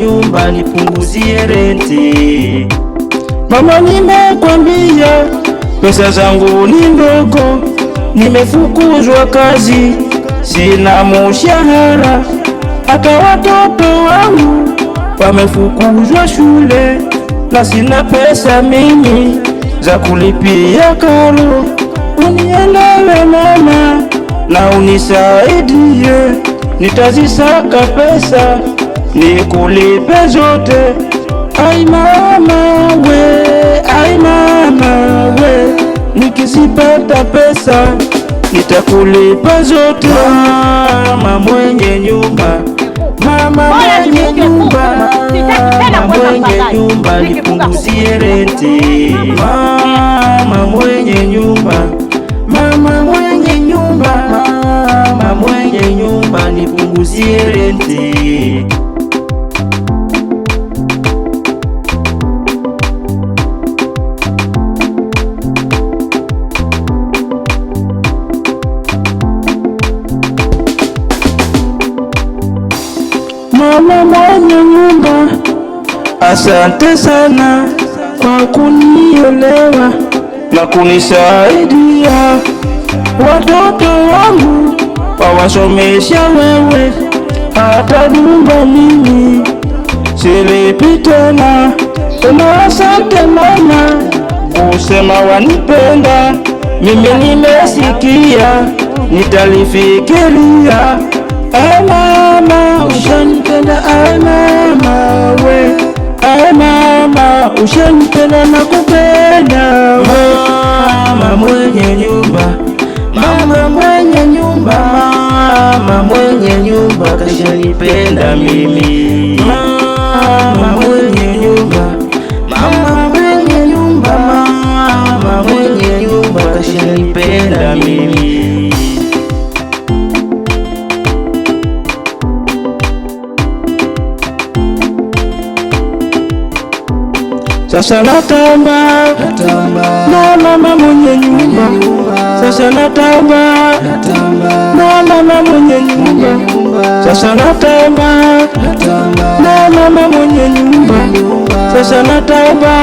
nyumba nipunguzie renti. Mama, nimekwambia pesa zangu ni ndogo, nimefukuzwa kazi, sina mshahara, hata watoto wangu wamefukuzwa shule, na sina pesa mimi za kulipia karo. Unielewe mama na unisaidie, nitazisaka pesa nikulipe zote. Ai mama we, ai mama we, nikizipata pesa nitakulipa zote. Mama mwenye nyumba, mama mwenye nyumba, mama mwenye nyumba nipunguzie renti. Mama mwenye nyumba, mama mwenye nyumba, mama mwenye nyumba nipunguzie renti. Mama mwenye nyumba, asante sana kwa kunielewa na kunisaidia. Watoto wangu wawasomesha wewe, hata nyumba mimi silipi tena. Asante mama kusema wanipenda, mimi nimesikia, nitalifikiria. Ai mama ushanipenda, ai mama we, ai mama ushanipenda na kupenda we. Mama mwenye nyumba, mama mwenye nyumba, mama mwenye nyumba kashanipenda mimi. Mama mwenye nyumba, mama mwenye nyumba, mama mwenye nyumba kashanipenda mimi. Sasa natamba na mama mwenye nyumba, sasa natamba na mama mwenye nyumba, sasa natamba na mama mwenye nyumba, sasa natamba